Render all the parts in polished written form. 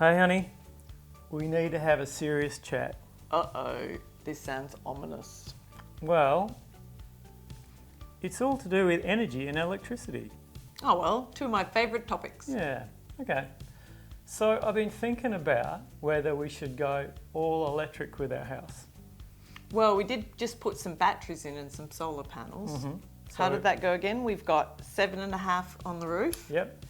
Hey honey, we need to have a serious chat. Uh-oh, this sounds ominous. Well, it's all to do with energy and electricity. Oh well, two of my favourite topics. Yeah, okay. So I've been thinking about whether we should go all electric with our house. Well, we did just put some batteries in and some solar panels. Mm-hmm. How did that go again? We've got 7.5 on the roof. Yep.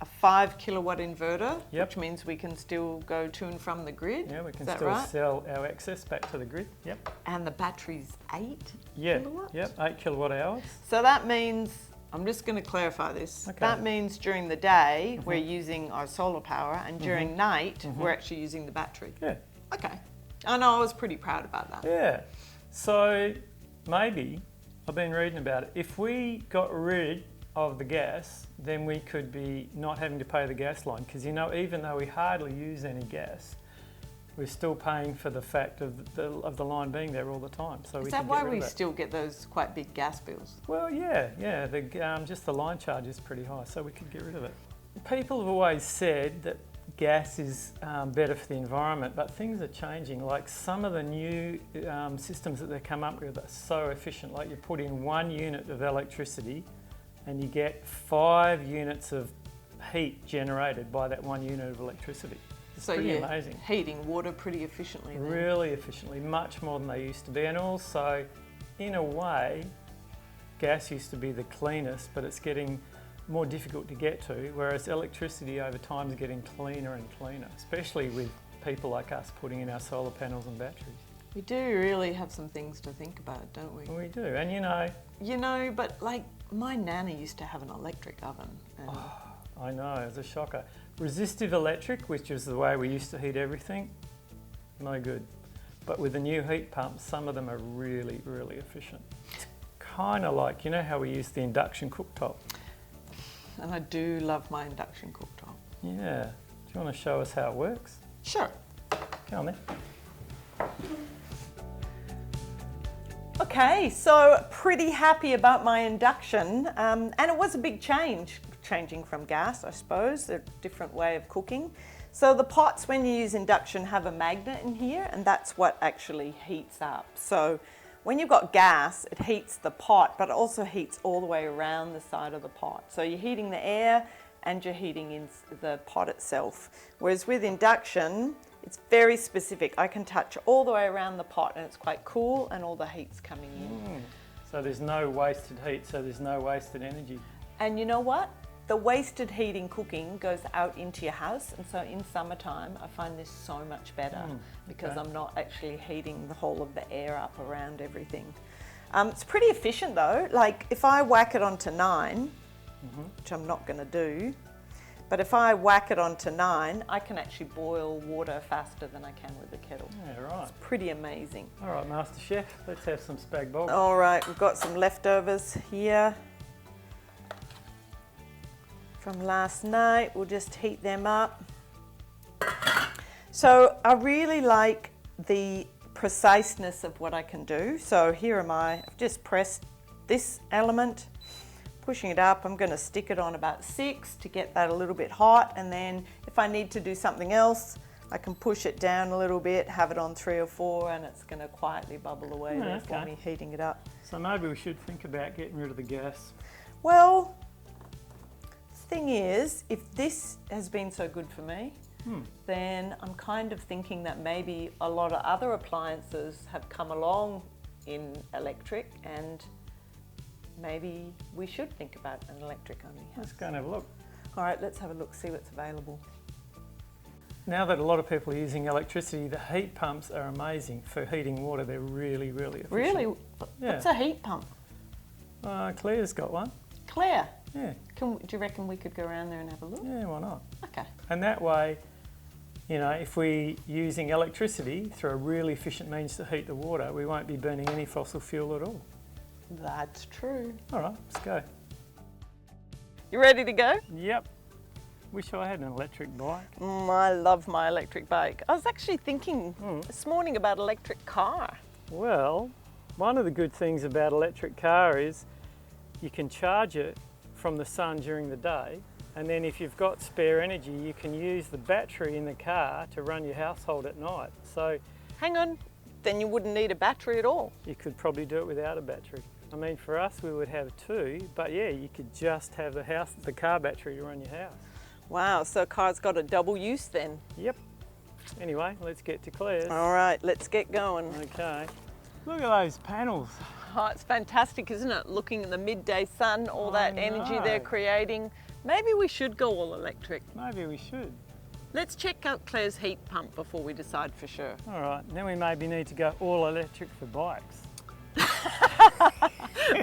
A 5 kilowatt inverter, Yep. which means we can still go to and from the grid. Yeah, we can Is that still right? sell our excess back to the grid. Yep. And the battery's 8 Yeah. kilowatts? Yep, 8 kilowatt hours. So that means, I'm just going to clarify this. Okay. That means during the day, we're using our solar power, and during night, we're actually using the battery. Yeah. Okay. I know, I was pretty proud about that. Yeah. So maybe, I've been reading about it, if we got rid of the gas, then we could be not having to pay the gas line. Because, you know, even though we hardly use any gas, we're still paying for the fact of the line being there all the time. So Is we that could why get rid we of it. still get those quite big gas bills? Well, yeah. Just the line charge is pretty high, so we could get rid of it. People have always said that gas is better for the environment, but things are changing. Like some of the new systems that they come up with are so efficient. Like you put in 1 unit of electricity and you get 5 units of heat generated by that 1 unit of electricity. It's pretty amazing. Heating water pretty efficiently then. Really efficiently, much more than they used to be. And also, in a way, gas used to be the cleanest, but it's getting more difficult to get to, whereas electricity over time is getting cleaner and cleaner, especially with people like us putting in our solar panels and batteries. We do really have some things to think about, don't we? We do, and you know... You know, but like my nana used to have an electric oven. And I know, it's a shocker. Resistive electric, which is the way we used to heat everything, no good. But with the new heat pumps, some of them are really, really efficient. It's kind of like, you know how we use the induction cooktop? And I do love my induction cooktop. Yeah. Do you want to show us how it works? Sure. Come on then. Okay, so pretty happy about my induction, and it was a big change, changing from gas, I suppose, a different way of cooking. So the pots, when you use induction, have a magnet in here, and that's what actually heats up. So when you've got gas, it heats the pot, but it also heats all the way around the side of the pot. So you're heating the air and you're heating in the pot itself. Whereas with induction, it's very specific. I can touch all the way around the pot and it's quite cool and all the heat's coming in. So there's no wasted heat, so there's no wasted energy. And you know what? The wasted heat in cooking goes out into your house, and so in summertime I find this so much better because I'm not actually heating the whole of the air up around everything. It's pretty efficient though. Like if I whack it onto 9, which I'm not going to do, but if I whack it onto 9, I can actually boil water faster than I can with a kettle. Yeah, right. It's pretty amazing. All right, Master Chef, let's have some spag bol. All right, we've got some leftovers here from last night. We'll just heat them up. So I really like the preciseness of what I can do. So here am I, I've just pressed this element, pushing it up. I'm going to stick it on about 6 to get that a little bit hot, and then if I need to do something else, I can push it down a little bit, have it on 3 or 4, and it's going to quietly bubble away there for me, heating it up. So maybe we should think about getting rid of the gas. Well, the thing is, if this has been so good for me, then I'm kind of thinking that maybe a lot of other appliances have come along in electric, and maybe we should think about an electric only house. Let's go and have a look. All right, let's have a look, see what's available. Now that a lot of people are using electricity, the heat pumps are amazing for heating water. They're really, really efficient. Really? Yeah. What's a heat pump? Claire's got one. Claire? Yeah. Do you reckon we could go around there and have a look? Yeah, why not? Okay. And that way, you know, if we're using electricity through a really efficient means to heat the water, we won't be burning any fossil fuel at all. That's true. All right, let's go. You ready to go? Yep. Wish I had an electric bike. I love my electric bike. I was actually thinking this morning about electric car. Well, one of the good things about electric car is you can charge it from the sun during the day, And then if you've got spare energy, you can use the battery in the car to run your household at night. So Hang on, then you wouldn't need a battery at all. you could probably do it without a battery. I mean, for us, we would have two, but yeah, you could just have the car battery to run your house. Wow, so a car's got a double use then. Yep. Anyway, let's get to Claire's. All right, let's get going. Okay. Look at those panels. Oh, it's fantastic, isn't it? Looking at the midday sun, all that energy they're creating. Maybe we should go all electric. Maybe we should. Let's check out Claire's heat pump before we decide for sure. All right, then we maybe need to go all electric for bikes.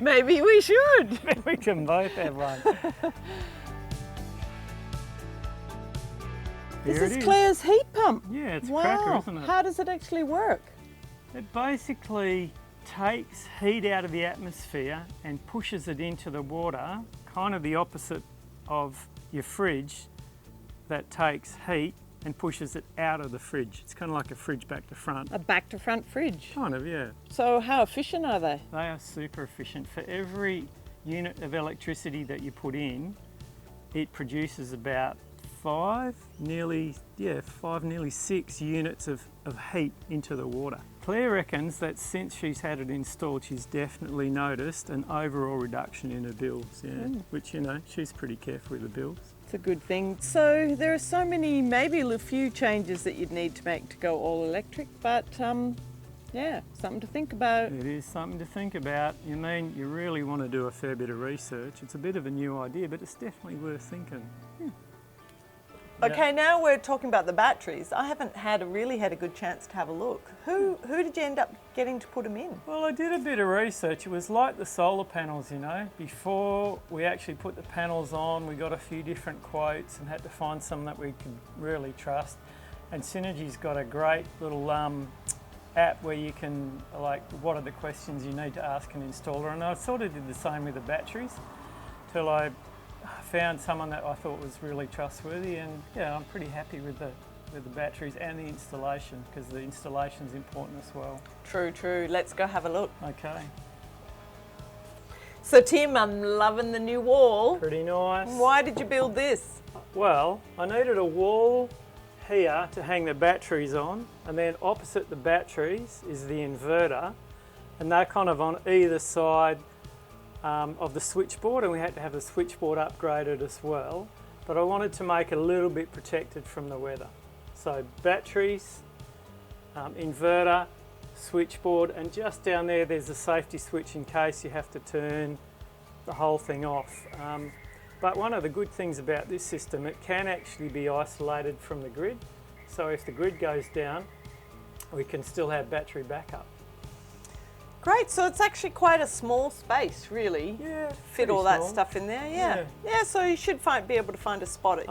Maybe we should. We can both have one. This Here is it is. Claire's heat pump. Yeah, it's a Wow. cracker, isn't it? How does it actually work? It basically takes heat out of the atmosphere and pushes it into the water, kind of the opposite of your fridge that takes heat and pushes it out of the fridge. It's kind of like a fridge back to front. A back to front fridge. Kind of, yeah. So how efficient are they? They are super efficient. For every unit of electricity that you put in, it produces about five, nearly 6 units of heat into the water. Claire reckons that since she's had it installed, she's definitely noticed an overall reduction in her bills, which, you know, she's pretty careful with the bills. It's a good thing. So there are so many, maybe a few changes that you'd need to make to go all electric, but yeah, something to think about. It is something to think about. You mean, you really want to do a fair bit of research. It's a bit of a new idea, but it's definitely worth thinking. Okay, now we're talking about the batteries. I haven't really had a good chance to have a look. Who did you end up getting to put them in? Well, I did a bit of research. It was like the solar panels, you know. Before we actually put the panels on, we got a few different quotes and had to find some that we could really trust. And Synergy's got a great little app where you can, like, what are the questions you need to ask an installer? And I sort of did the same with the batteries till I found someone that I thought was really trustworthy, and yeah, I'm pretty happy with the batteries and the installation, because the installation's important as well. True. Let's go have a look. Okay. So Tim, I'm loving the new wall. Pretty nice. Why did you build this? Well, I needed a wall here to hang the batteries on, and then opposite the batteries is the inverter, and they're kind of on either side of the switchboard, and we had to have the switchboard upgraded as well, but I wanted to make it a little bit protected from the weather. So batteries, inverter, switchboard, and just down there's a safety switch in case you have to turn the whole thing off. But one of the good things about this system, it can actually be isolated from the grid, so if the grid goes down, we can still have battery backup. Great, so it's actually quite a small space, really. Yeah, fit all that stuff in there. Yeah. So you should be able to find a spot at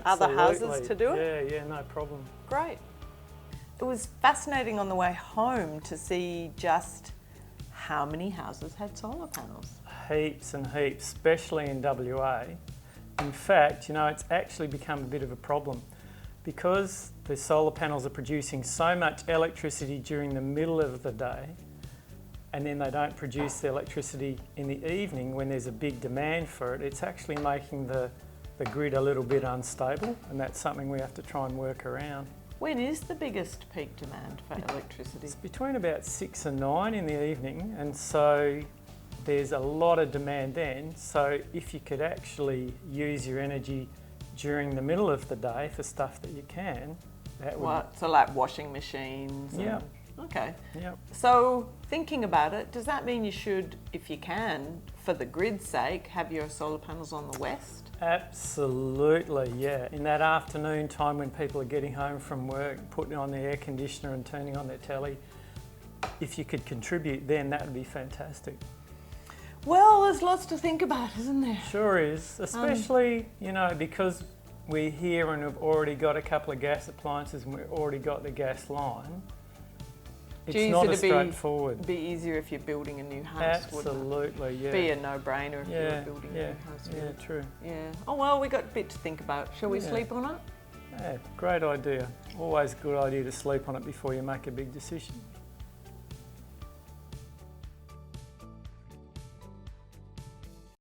other houses to do it. Yeah, no problem. Great. It was fascinating on the way home to see just how many houses had solar panels. Heaps and heaps, especially in WA. In fact, you know, it's actually become a bit of a problem because the solar panels are producing so much electricity during the middle of the day, and then they don't produce the electricity in the evening when there's a big demand for it. It's actually making the grid a little bit unstable, and that's something we have to try and work around. When is the biggest peak demand for electricity? It's between about 6 and 9 in the evening, and so there's a lot of demand then. So if you could actually use your energy during the middle of the day for stuff that you can, that would... So like washing machines? Yeah. Okay. Yep. So thinking about it, does that mean you should, if you can, for the grid's sake, have your solar panels on the west? Absolutely, yeah. In that afternoon time when people are getting home from work, putting on the air conditioner and turning on their telly, if you could contribute then, that would be fantastic. Well, there's lots to think about, isn't there? Sure is, especially, you know, because we're here and we've already got a couple of gas appliances and we've already got the gas line. It's not as straightforward. It'd be easier if you're building a new house, Absolutely, yeah. Be a no-brainer if you're building a new house. Yeah, true. Yeah. Oh, well, we got a bit to think about. Shall we sleep on it? Yeah, great idea. Always a good idea to sleep on it before you make a big decision.